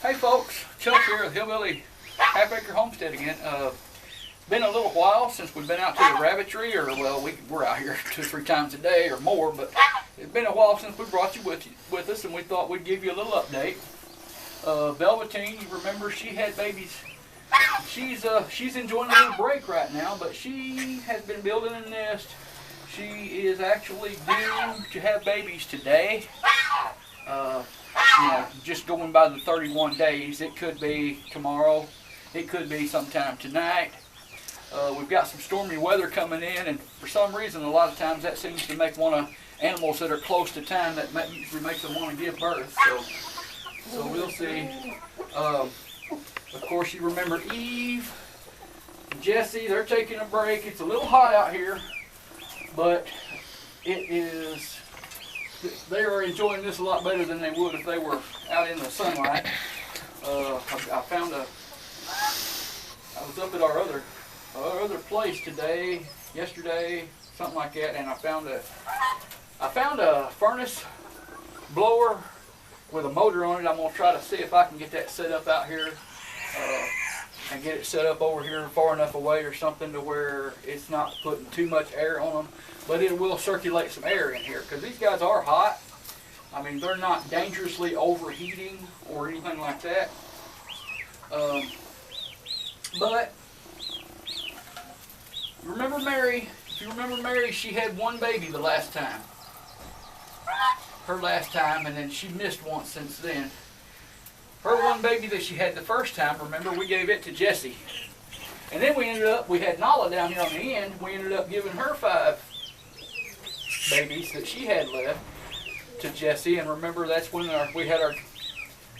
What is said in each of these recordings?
Hey folks, Chuck here with Hillbilly Half Acre Homestead again. Been a little while since we've been out to the Rabbitry, or well, we're out here 2 or 3 times a day or more, but it's been a while since we brought you with us, and we thought we'd give you a little update. Velveteen, you remember she had babies. She's enjoying a little break right now, but she has been building a nest. She is actually due to have babies today. Just going by the 31 days, it could be tomorrow, it could be sometime tonight. We've got some stormy weather coming in, and for some reason, a lot of times that seems to make one of animals that are close to time that usually makes them want to give birth. So we'll see. Of course, you remember Eve, Jesse. They're taking a break. It's a little hot out here, but it is. They are enjoying this a lot better than they would if they were out in the sunlight. I was up at our other place yesterday, something like that, and I found a furnace blower with a motor on it. I'm gonna try to see if I can get that set up out here, and get it set up over here far enough away or something to where it's not putting too much air on them. But it will circulate some air in here because these guys are hot. I mean, they're not dangerously overheating or anything like that. But remember Mary? If you remember Mary, she had one baby the last time. Her last time, and then she missed once since then. Her one baby that she had the first time, remember, we gave it to Jessie. And then we had Nala down here on the end. We ended up giving her 5 babies that she had left to Jessie. And remember, that's when we had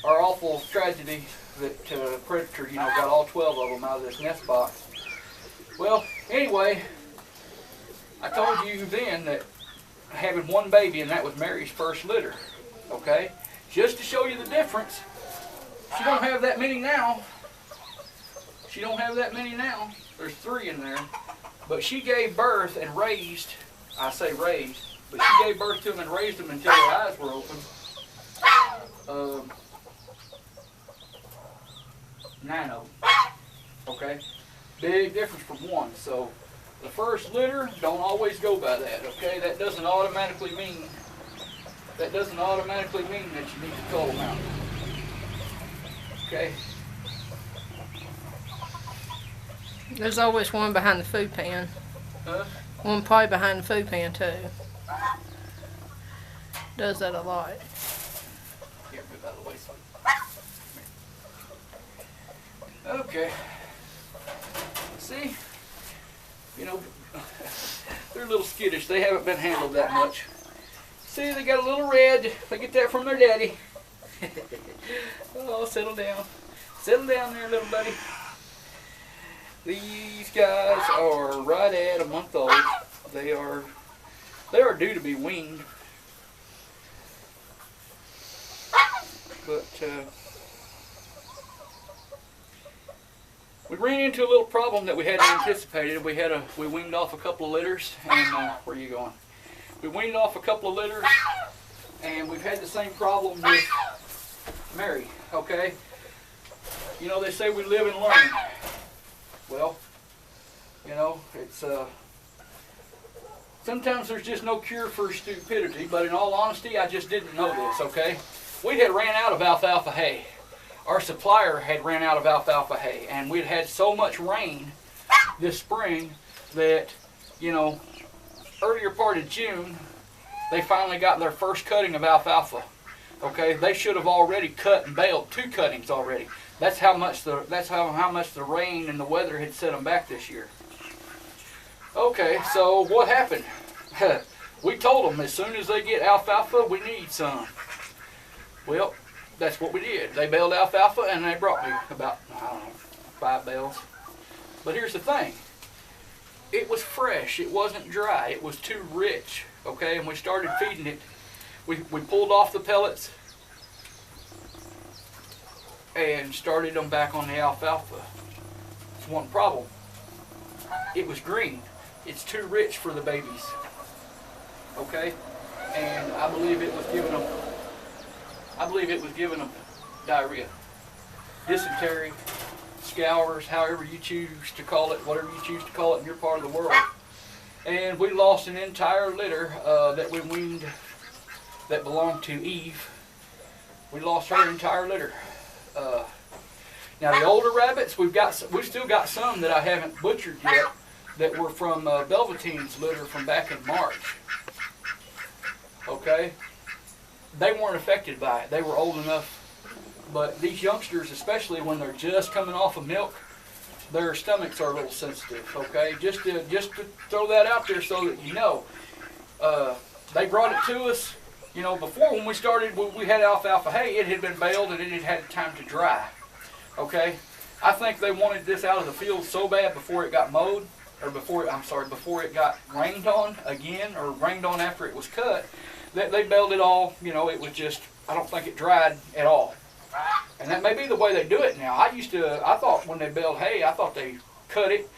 our awful tragedy that Predator, got all 12 of them out of this nest box. Well, anyway, I told you then that having one baby, and that was Mary's first litter, okay? Just to show you the difference, she don't have that many now. There's 3 in there. But she gave birth and raised, I say raised, but she gave birth to them and raised them until their eyes were open. 9 of them, okay? Big difference from 1. So the first litter, don't always go by that, okay? That doesn't automatically mean that you need to cull them out, okay? There's always one behind the food pan. Huh? One probably behind the food pan too. Does that a lot. Here, move out of the way. Okay. See? They're a little skittish. They haven't been handled that much. See, they got a little red. They get that from their daddy. Oh, settle down. Settle down there, little buddy. These guys are right at a month old. They are due to be weaned. But we ran into a little problem that we hadn't anticipated. We weaned off a couple of litters, and where are you going? We weaned off a couple of litters, and we've had the same problem with Mary. Okay, they say we live and learn. Well, it's sometimes there's just no cure for stupidity. But in all honesty, I just didn't know this. Okay, we had ran out of alfalfa hay. Our supplier had ran out of alfalfa hay, and we'd had so much rain this spring that, earlier part of June, they finally got their first cutting of alfalfa. Okay, they should have already cut and baled 2 cuttings already. That's how much the rain and the weather had set them back this year. Okay, so what happened? We told them as soon as they get alfalfa, we need some. Well, that's what we did. They baled alfalfa, and they brought me about, 5 bales. But here's the thing. It was fresh. It wasn't dry. It was too rich. Okay, and we started feeding it. We pulled off the pellets and started them back on the alfalfa. It's one problem. It was green. It's too rich for the babies. Okay, and I believe it was giving them diarrhea. dysentery, scours, however you choose to call it, whatever you choose to call it in your part of the world. And we lost an entire litter that we weaned that belonged to Eve. We lost her entire litter. Now the older rabbits, we've still got some that I haven't butchered yet that were from Velveteen's litter from back in March. Okay, they weren't affected by it. They were old enough, but these youngsters, especially when they're just coming off of milk, their stomachs are a little sensitive. Okay, just to throw that out there so that you know. They brought it to us. You know, before when we started, we had alfalfa hay. It had been baled and it had had time to dry. Okay, I think they wanted this out of the field so bad before it got mowed, or before it got rained on again, or rained on after it was cut, that they baled it all. You know, it was just, I don't think it dried at all. And that may be the way they do it now. I thought when they baled hay, I thought they cut it,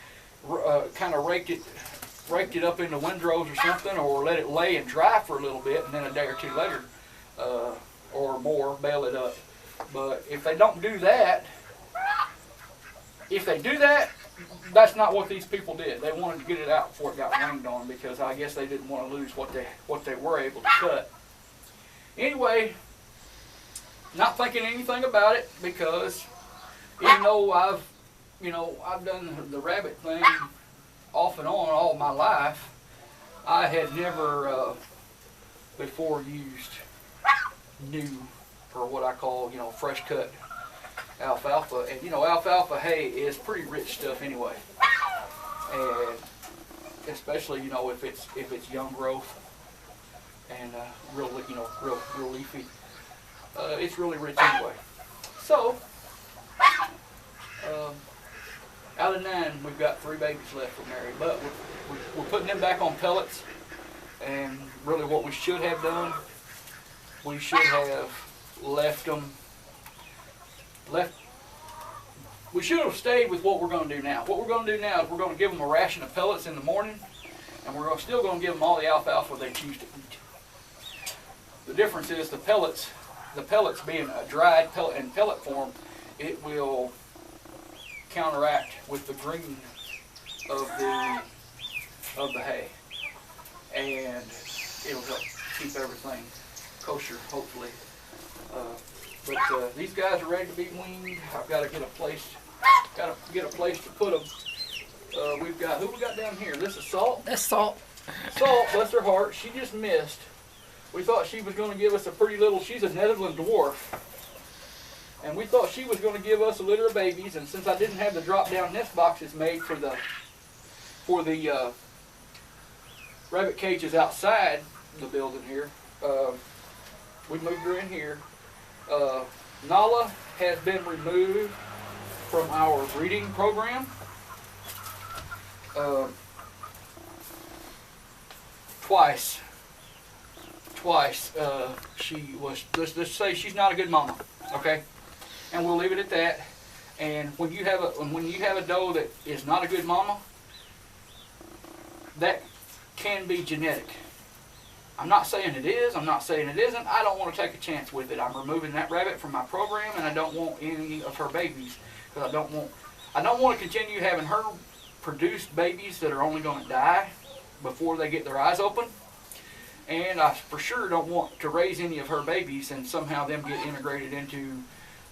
kind of raked it up into windrows or something, or let it lay and dry for a little bit, and then a day or two later, or more, bale it up. But if they don't do that, that's not what these people did. They wanted to get it out before it got rained on, because I guess they didn't want to lose what they were able to cut. Anyway, not thinking anything about it, because even though I've done the rabbit thing off and on all my life, I had never before used new, or what I call, fresh cut alfalfa. And alfalfa hay is pretty rich stuff anyway, and especially if it's young growth and real leafy, it's really rich anyway. So out of 9, we've got 3 babies left for Mary, but we're putting them back on pellets. And really, what we should have done, we should have we should have stayed with what we're going to do now. What we're going to do now is we're going to give them a ration of pellets in the morning, and we're still going to give them all the alfalfa they choose to eat. The difference is the pellets being a dried pellet in pellet form, it will counteract with the green of the hay, and it'll help keep everything kosher, hopefully. But these guys are ready to be weaned. I've got to get a place to put them. Who we got down here? This is Salt. That's Salt. Salt, bless her heart, she just missed. We thought she was going to give us a pretty little. She's a Netherland dwarf, and we thought she was going to give us a litter of babies. And since I didn't have the drop-down nest boxes made for the rabbit cages outside the building here, we moved her in here. Nala has been removed from our breeding program. Twice. She was, let's say she's not a good mama, okay? And we'll leave it at that. And when you have a doe that is not a good mama, that can be genetic. I'm not saying it is, I'm not saying it isn't. I don't want to take a chance with it. I'm removing that rabbit from my program, and I don't want any of her babies, because I don't want to continue having her produce babies that are only going to die before they get their eyes open. And I for sure don't want to raise any of her babies and somehow them get integrated into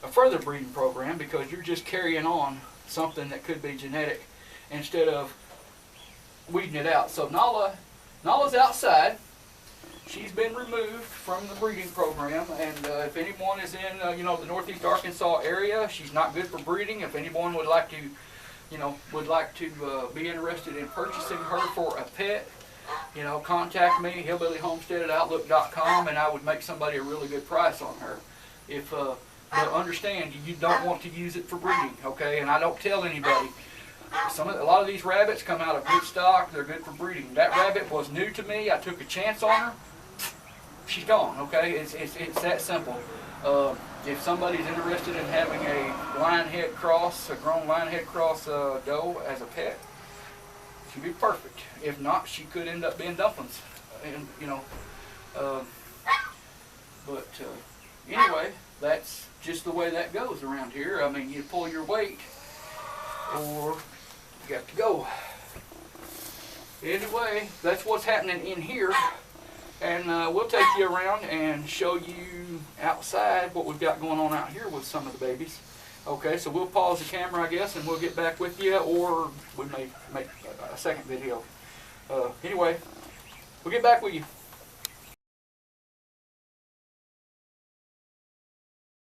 a further breeding program, because you're just carrying on something that could be genetic instead of weeding it out. So Nala's outside. She's been removed from the breeding program, and if anyone is in the northeast Arkansas area, she's not good for breeding. If anyone would like to be interested in purchasing her for a pet, contact me, hillbillyhomestead@outlook.com, and I would make somebody a really good price on her. But understand, you don't want to use it for breeding, okay? And I don't tell anybody. A lot of these rabbits come out of good stock. They're good for breeding. That rabbit was new to me. I took a chance on her. She's gone, okay? It's that simple. If somebody's interested in having a grown lion-head cross doe as a pet, she'd be perfect. If not, she could end up being dumplings. And anyway, that's just the way that goes around here. I mean, you pull your weight or you got to go. Anyway, that's what's happening in here. And we'll take you around and show you outside what we've got going on out here with some of the babies. Okay, so we'll pause the camera, I guess, and we'll get back with you, or we may make a second video. Anyway, we'll get back with you.